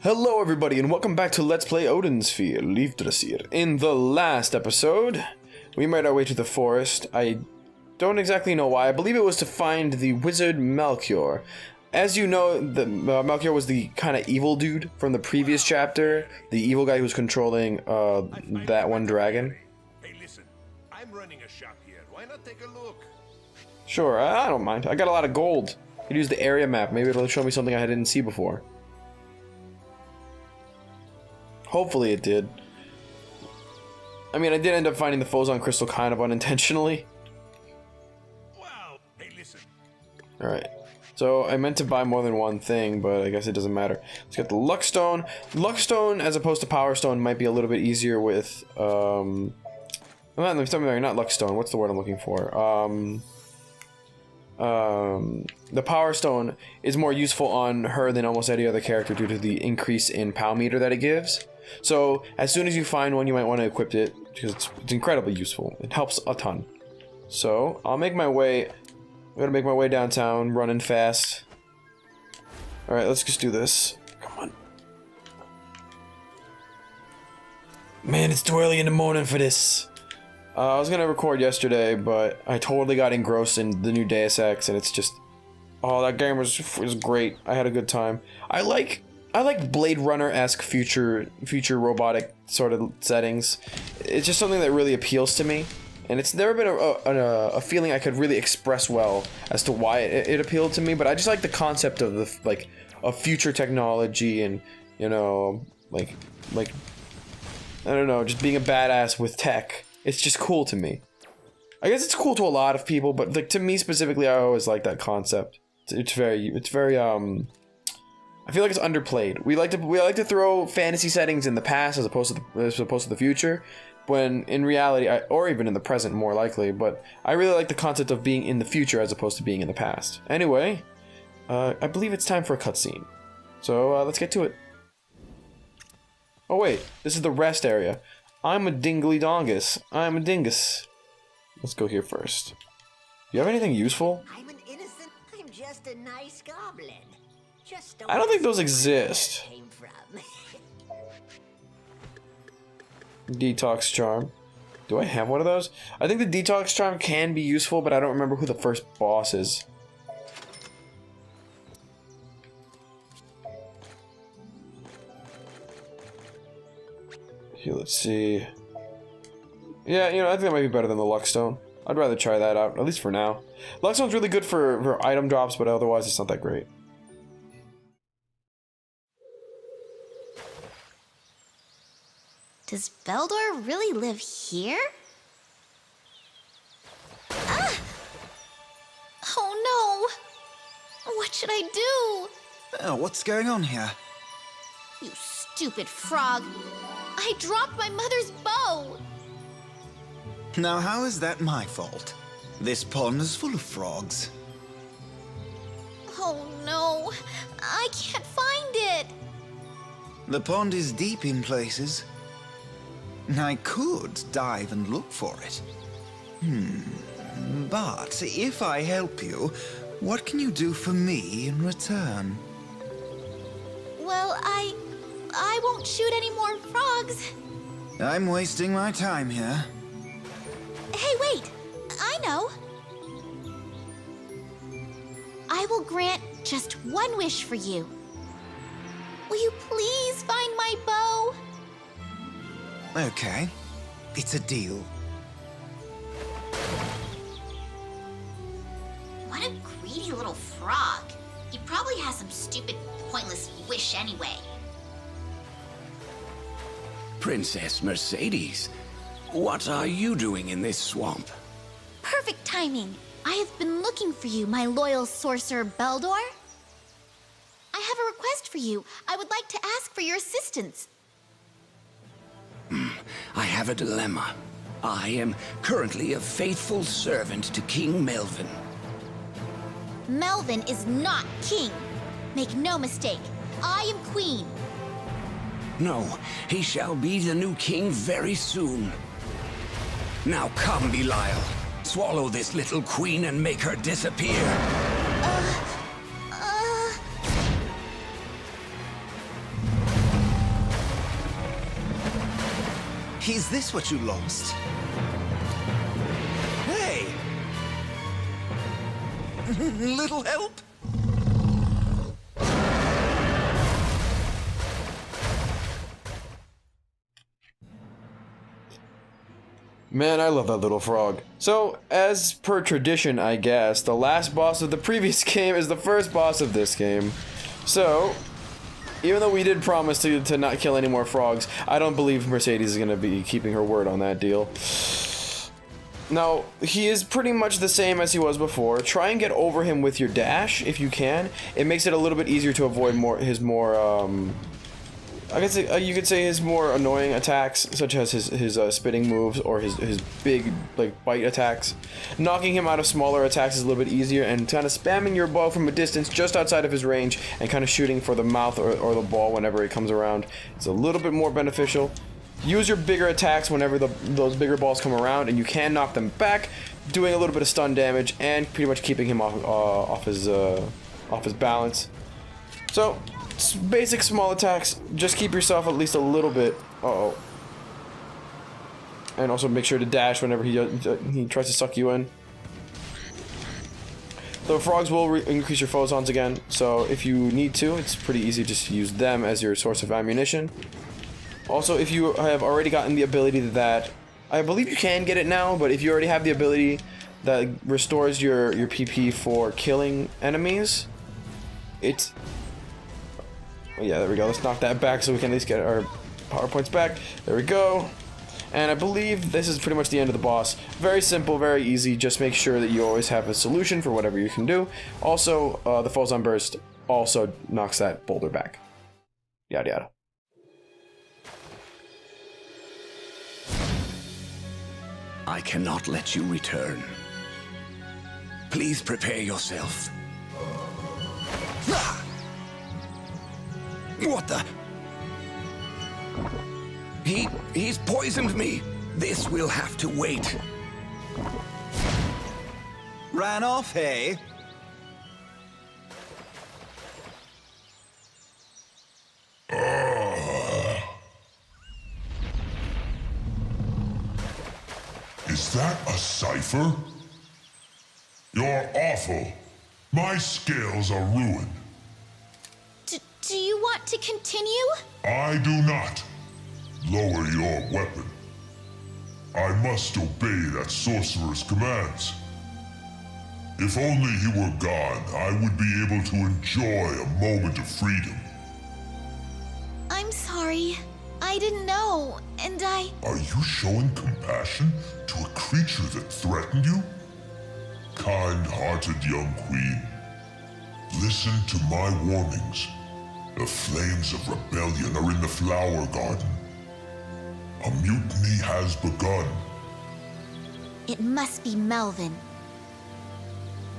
Hello everybody and welcome back to Let's Play Odin's Sphere, Leifdrasir. In the last episode, we made our way to the forest. I don't exactly know why. I believe it was to find the wizard Melchior. As you know, Melchior was the kind of evil dude from the previous chapter. The evil guy who was controlling that one dragon. Hey listen, I'm running a shop here. Why not take a look? Sure, I don't mind. I got a lot of gold. I could use the area map. Maybe it'll show me something I didn't see before. Hopefully it did. I mean, I did end up finding the Phozon crystal kind of unintentionally. Wow. Hey, listen. Alright. So, I meant to buy more than one thing, but I guess it doesn't matter. Let's get the Luckstone. Luckstone, as opposed to Power Stone, might be a little bit easier with, not Luckstone. What's the word I'm looking for? The Power Stone is more useful on her than almost any other character due to the increase in POW meter that it gives. So, as soon as you find one, you might want to equip it, because it's incredibly useful. It helps a ton. So, I'll make my way... I'm gonna make my way downtown, running fast. Alright, let's just do this. Come on. Man, it's too early in the morning for this. I was gonna record yesterday, but I totally got engrossed in the new Deus Ex, and it's just... Oh, that game was great. I had a good time. I like Blade Runner-esque future robotic sort of settings. It's just something that really appeals to me, and it's never been a feeling I could really express well as to why it appealed to me. But I just like the concept of of future technology, and you know, like I don't know, just being a badass with tech. It's just cool to me. I guess it's cool to a lot of people, but like to me specifically, I always like that concept. It's very I feel like it's underplayed. We like to throw fantasy settings in the past as opposed to the future, when in reality, or even in the present more likely, but I really like the concept of being in the future as opposed to being in the past. Anyway, I believe it's time for a cutscene. So let's get to it. Oh wait, this is the rest area. I'm a dingly dongus. I'm a dingus. Let's go here first. You have anything useful? I'm an innocent. I'm just a nice goblin. Just I don't think those exist. Came from. Detox charm. Do I have one of those? I think the detox charm can be useful, but I don't remember who the first boss is. Here, let's see. Yeah, you know, I think that might be better than the Luckstone. I'd rather try that out, at least for now. Luckstone's really good for item drops, but otherwise it's not that great. Does Beldor really live here? Ah! Oh no! What should I do? Oh, what's going on here? You stupid frog! I dropped my mother's bow! Now, how is that my fault? This pond is full of frogs. Oh no! I can't find it! The pond is deep in places. I could dive and look for it. But if I help you, what can you do for me in return? Well, I won't shoot any more frogs. I'm wasting my time here. Hey, wait! I know! I will grant just one wish for you. Will you please find my bow? Okay, it's a deal. What a greedy little frog. He probably has some stupid, pointless wish anyway. Princess Mercedes, what are you doing in this swamp? Perfect timing. I have been looking for you, my loyal sorcerer Beldor. I have a request for you. I would like to ask for your assistance. I have a dilemma. I am currently a faithful servant to King Melvin. Melvin is not king. Make no mistake, I am queen. No, he shall be the new king very soon. Now come, Belial. Swallow this little queen and make her disappear. Is this what you lost? Hey! Little help? Man, I love that little frog. So, as per tradition, I guess, the last boss of the previous game is the first boss of this game. So, even though we did promise to not kill any more frogs, I don't believe Mercedes is going to be keeping her word on that deal. Now, he is pretty much the same as he was before. Try and get over him with your dash, if you can. It makes it a little bit easier to avoid his more I guess you could say his more annoying attacks, such as his spitting moves or his big like bite attacks. Knocking him out of smaller attacks is a little bit easier, and kind of spamming your bow from a distance just outside of his range and kind of shooting for the mouth or the ball whenever it comes around. It's a little bit more beneficial. Use your bigger attacks whenever those bigger balls come around, and you can knock them back, doing a little bit of stun damage and pretty much keeping him off his balance. So. Basic small attacks. Just keep yourself at least a little bit. And also make sure to dash whenever he tries to suck you in. The frogs will increase your photons again, so if you need to, it's pretty easy just to use them as your source of ammunition. Also, if you have already gotten the ability that, I believe you can get it now, but if you already have the ability that restores your PP for killing enemies, it's... Yeah, there we go. Let's knock that back so we can at least get our power points back. There we go. And I believe this is pretty much the end of the boss. Very simple, very easy. Just make sure that you always have a solution for whatever you can do. Also, the Photon Burst also knocks that boulder back. Yada yada. I cannot let you return. Please prepare yourself. What the? He's poisoned me. This will have to wait. Ran off, hey? Is that a cipher? You're awful. My scales are ruined. Do you want to continue? I do not. Lower your weapon. I must obey that sorcerer's commands. If only he were gone, I would be able to enjoy a moment of freedom. I'm sorry. I didn't know, and I... Are you showing compassion to a creature that threatened you? Kind-hearted young queen, listen to my warnings. The flames of rebellion are in the flower garden. A mutiny has begun. It must be Melvin.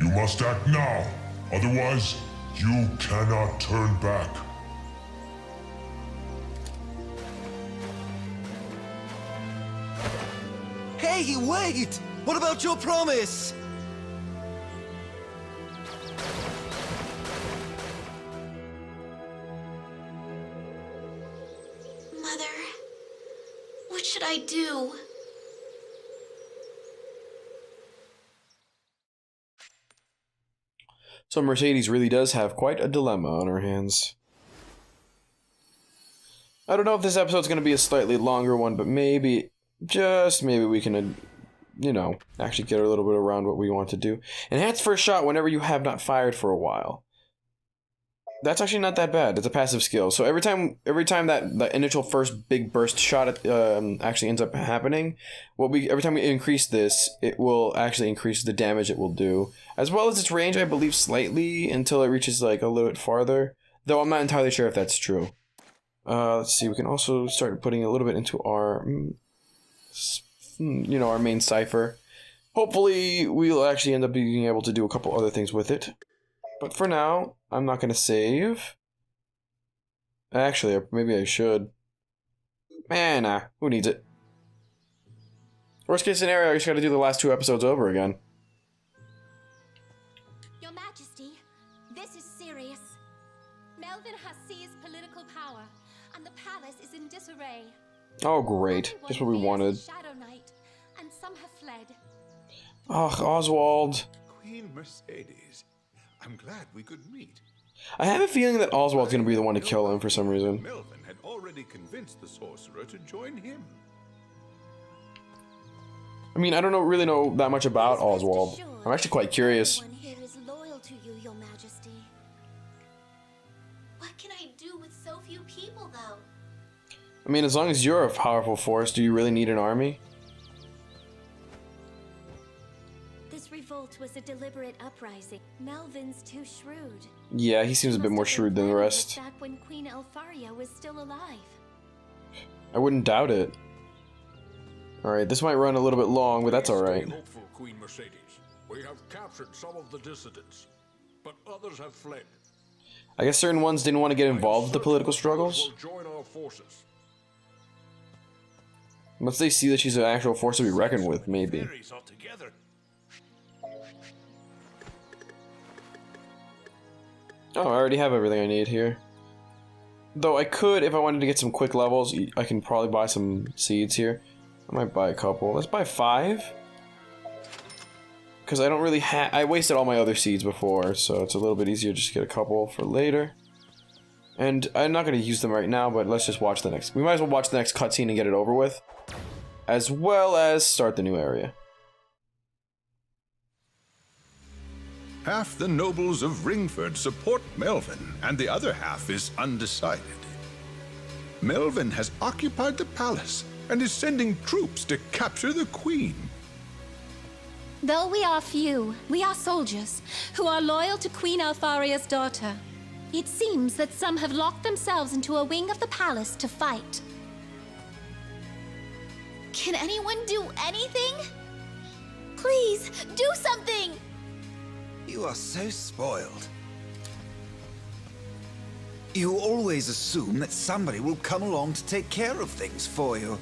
You must act now, otherwise you cannot turn back. Hey, wait! What about your promise? Mother, what should I do? So Mercedes really does have quite a dilemma on her hands. I don't know if this episode's going to be a slightly longer one, but maybe, just maybe we can, you know, actually get a little bit around what we want to do. Enhance first shot whenever you have not fired for a while. That's actually not that bad. It's a passive skill. So every time that initial first big burst shot actually ends up happening, every time we increase this, it will actually increase the damage it will do, as well as its range, I believe, slightly until it reaches like a little bit farther. Though I'm not entirely sure if that's true. Let's see. We can also start putting a little bit into our, you know, our main cipher. Hopefully, we'll actually end up being able to do a couple other things with it. But for now, I'm not going to save. Actually, maybe I should. Man, nah. Who needs it? Worst case scenario, I just got to do the last 2 episodes over again. Your Majesty, this is serious. Melvin has seized political power, and the palace is in disarray. Oh, great. Just what we wanted. Shadow Knight, and some have fled. Ugh, Oswald. Queen Mercedes, I'm glad we could meet. I have a feeling that Oswald's gonna be the one to kill him for some reason. Melvin had already convinced the sorcerer to join him. I mean, I don't really know that much about Oswald. I'm actually quite curious. Everyone here is loyal to you, Your Majesty. What can I do with so few people, though? I mean, as long as you're a powerful force, do you really need an army? This revolt was a deliberate uprising. Melvin's too shrewd. Yeah, he seems a bit more shrewd than the rest. Back when Queen Elfaria was still alive. I wouldn't doubt it. Alright, this might run a little bit long, but that's alright. Stay hopeful, Queen Mercedes. We have captured some of the dissidents, but others have fled. I guess certain ones didn't want to get involved with the political struggles. Will join our forces. Once they see that she's an actual force to be reckoned with, maybe. Fairies altogether. Oh, I already have everything I need here. Though I could, if I wanted to get some quick levels, I can probably buy some seeds here. I might buy a couple. Let's buy 5. Because I don't really have... I wasted all my other seeds before, so it's a little bit easier just to get a couple for later. And I'm not going to use them right now, but let's just watch the next... We might as well watch the next cutscene and get it over with. As well as start the new area. Half the nobles of Ringford support Melvin, and the other half is undecided. Melvin has occupied the palace and is sending troops to capture the queen. Though we are few, we are soldiers who are loyal to Queen Elfaria's daughter. It seems that some have locked themselves into a wing of the palace to fight. Can anyone do anything? Please, do something! You are so spoiled. You always assume that somebody will come along to take care of things for you.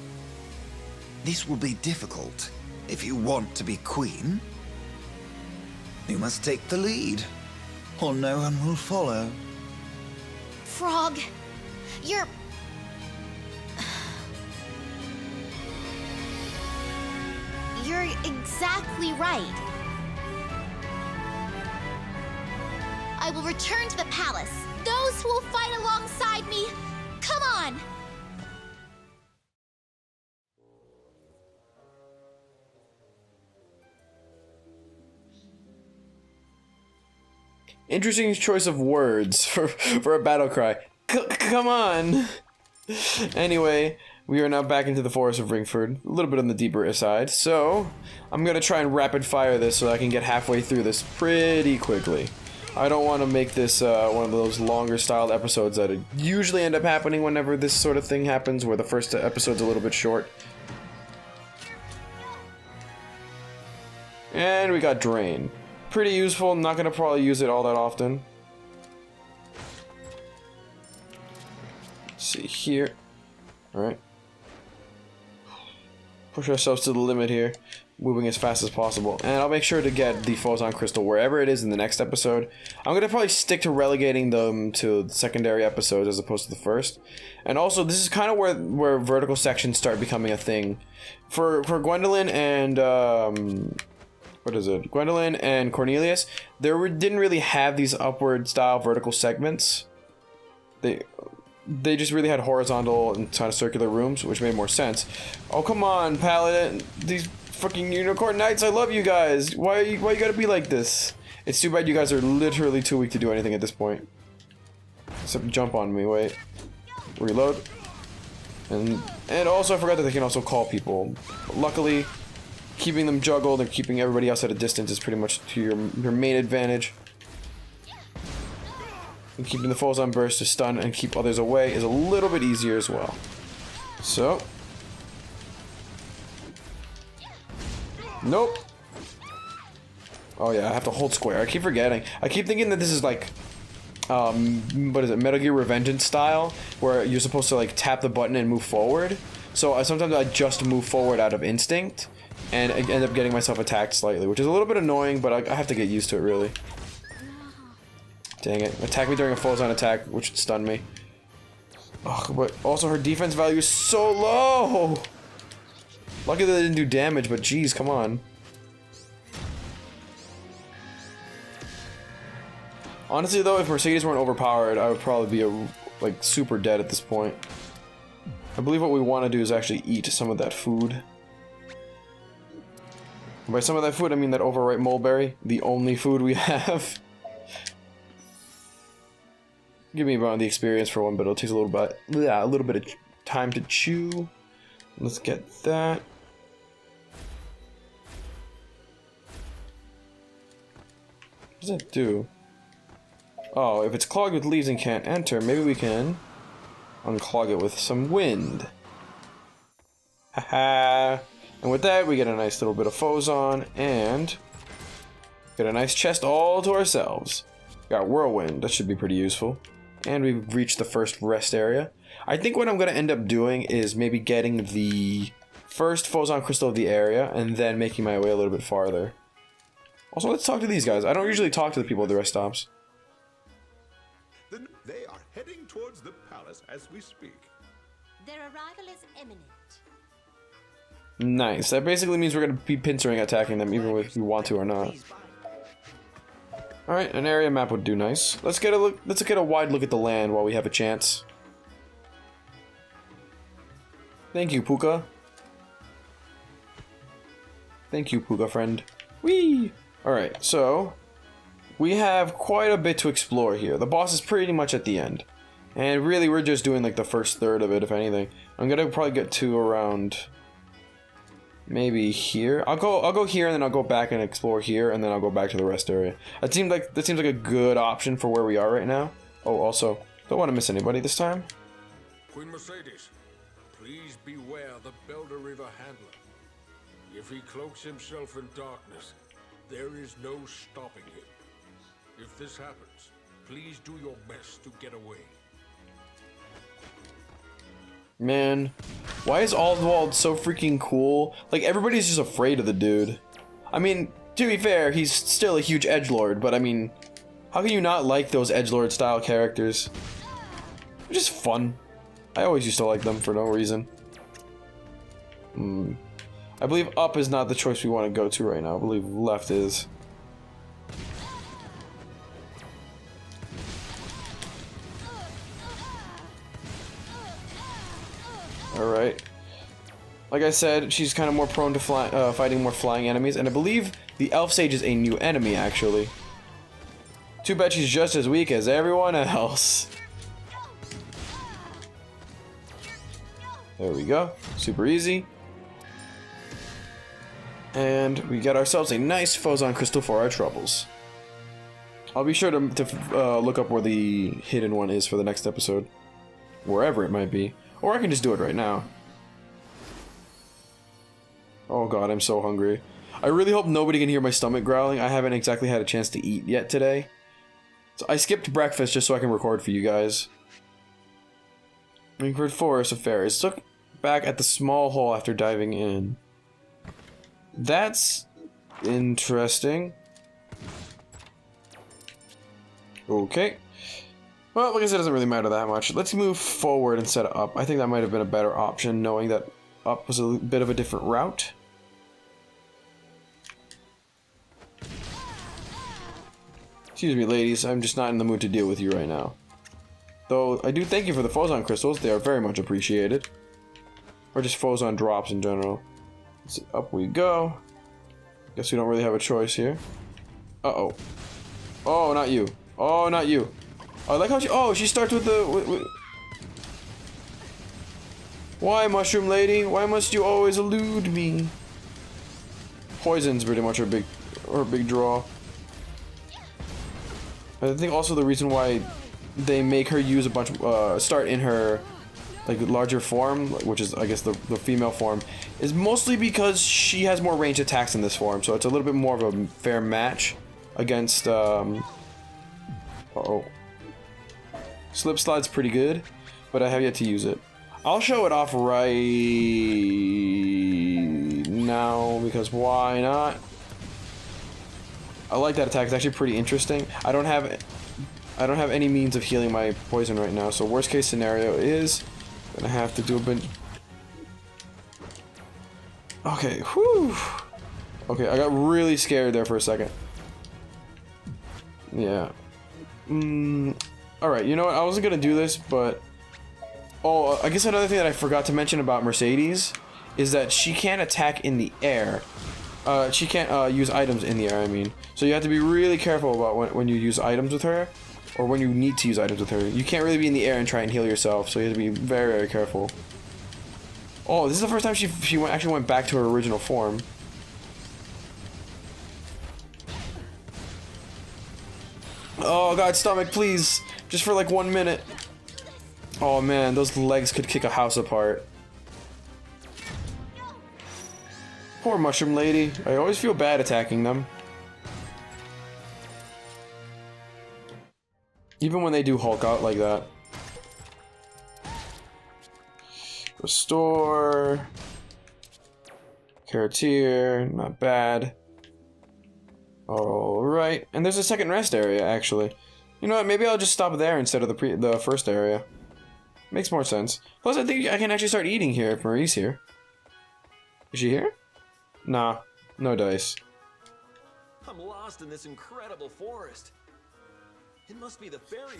This will be difficult if you want to be queen. You must take the lead, or no one will follow. Frog, you're... You're exactly right. I will return to the palace. Those who will fight alongside me, come on! Interesting choice of words for a battle cry. Come on! Anyway, we are now back into the forest of Ringford, a little bit on the deeper side, so I'm gonna try and rapid fire this so I can get halfway through this pretty quickly. I don't want to make this one of those longer styled episodes that usually end up happening whenever this sort of thing happens, where the first episode's a little bit short. And we got Drain. Pretty useful, not gonna probably use it all that often. Let's see here. Alright. Push ourselves to the limit here, moving as fast as possible. And I'll make sure to get the Phozon Crystal wherever it is in the next episode. I'm gonna probably stick to relegating them to the secondary episodes as opposed to the first. And also, this is kind of where vertical sections start becoming a thing. For Gwendolyn and what is it? Gwendolyn and Cornelius, didn't really have these upward style vertical segments. They just really had horizontal and kind of circular rooms, which made more sense. Oh, come on, Paladin. These fucking Unicorn Knights, I love you guys. Why you gotta be like this? It's too bad you guys are literally too weak to do anything at this point. Except jump on me, wait. Reload. And also I forgot that they can also call people. But luckily, keeping them juggled and keeping everybody else at a distance is pretty much to your main advantage. And keeping the foes on burst to stun and keep others away is a little bit easier as well. So. Nope. Oh yeah, I have to hold square. I keep forgetting. I keep thinking that this is like, what is it, Metal Gear Revengeance style, where you're supposed to like tap the button and move forward. So sometimes I just move forward out of instinct, and I end up getting myself attacked slightly, which is a little bit annoying, but I have to get used to it really. Dang it. Attack me during a Phozon attack, which would stun me. Ugh, but also her defense value is so low. Lucky that they didn't do damage, but geez, come on. Honestly though, if Mercedes weren't overpowered, I would probably be like super dead at this point. I believe what we want to do is actually eat some of that food. By some of that food, I mean that overripe mulberry, the only food we have. Give me about the experience for one, but it'll take a little bit, yeah, a little bit of time to chew. Let's get that. What does that do? Oh, if it's clogged with leaves and can't enter, maybe we can unclog it with some wind. Haha. And with that, we get a nice little bit of Phozon and get a nice chest all to ourselves. Got Whirlwind, that should be pretty useful. And we've reached the first rest area. I think what I'm going to end up doing is maybe getting the first Phozon crystal of the area and then making my way a little bit farther. Also, let's talk to these guys. I don't usually talk to the people at the rest stops. Then they are heading towards the palace as we speak. Their arrival is imminent. Nice. That basically means we're going to be pincering attacking them even if we want to or not. Alright, an area map would do nice. Let's get a look. Let's get a wide look at the land while we have a chance. Thank you, Puka. Thank you, Puka friend. Whee! Alright, so we have quite a bit to explore here. The boss is pretty much at the end. And really we're just doing like the first third of it, if anything. I'm gonna probably get to around maybe here. I'll go here and then I'll go back and explore here and then I'll go back to the rest area. That seems like a good option for where we are right now. Oh, also, don't want to miss anybody this time. Queen Mercedes, please beware the Belder River handler. If he cloaks himself in darkness, there is no stopping him. If this happens, please do your best to get away. Man, why is Aldwald so freaking cool? Like, everybody's just afraid of the dude. I mean, to be fair, he's still a huge edgelord, but I mean, how can you not like those edgelord style characters? They're just fun. I always used to like them for no reason. I believe up is not the choice we want to go to right now. I believe left is. Alright. Like I said, she's kind of more prone to fighting more flying enemies, and I believe the Elf Sage is a new enemy, actually. Too bad she's just as weak as everyone else. There we go. Super easy. And we get ourselves a nice Phozon crystal for our troubles. I'll be sure to look up where the hidden one is for the next episode. Wherever it might be. Or I can just do it right now. Oh god, I'm so hungry. I really hope nobody can hear my stomach growling. I haven't exactly had a chance to eat yet today. So I skipped breakfast just so I can record for you guys. Ringford Forest of Fairies. Look back at the small hole after diving in. That's interesting. Okay. Well, like I said, it doesn't really matter that much. Let's move forward instead of up. I think that might have been a better option, knowing that up was a bit of a different route. Excuse me, ladies. I'm just not in the mood to deal with you right now. Though, I do thank you for the Phozon crystals. They are very much appreciated. Or just Phozon drops in general. So up we go. Guess we don't really have a choice here. Uh-oh. Oh, not you. Oh, not you. I like how she starts with the... Why, Mushroom Lady? Why must you always elude me? Poison's pretty much her big draw. I think also the reason why they make her use a bunch of, start in her, like, larger form, which is, I guess, the female form, is mostly because she has more ranged attacks in this form, so it's a little bit more of a fair match against, uh-oh. Slip Slide's pretty good, but I have yet to use it. I'll show it off right now, because why not? I like that attack, it's actually pretty interesting. I don't have I don't have any means of healing my poison right now, so worst case scenario is gonna have to do a bit. Okay, whew. Okay, I got really scared there for a second. Yeah. Alright, you know what? I wasn't gonna do this, but... Oh, I guess another thing that I forgot to mention about Mercedes is that she can't attack in the air. She can't use items in the air, I mean. So you have to be really careful about when you use items with her, or when you need to use items with her. You can't really be in the air and try and heal yourself, so you have to be very, very careful. Oh, this is the first time she actually went back to her original form. Oh god, stomach, please. Just for like 1 minute. Oh man, those legs could kick a house apart. Poor mushroom lady. I always feel bad attacking them. Even when they do Hulk out like that. Restore. Carrots here, not bad. Alright, and there's a second rest area, actually. You know what, maybe I'll just stop there instead of the first area. Makes more sense. Plus, I think I can actually start eating here if Marie's here. Is she here? Nah, no dice. I'm lost in this incredible forest. It must be the fairy.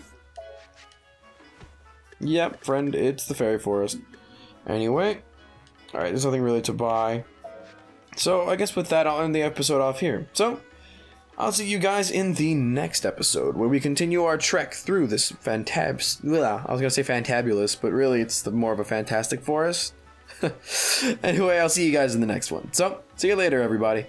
Yep, friend, it's the fairy forest. Anyway, alright, there's nothing really to buy. So, I guess with that, I'll end the episode off here. So, I'll see you guys in the next episode, where we continue our trek through this I was gonna say fantabulous, but really it's more of a fantastic forest. Anyway, I'll see you guys in the next one. So, see you later, everybody.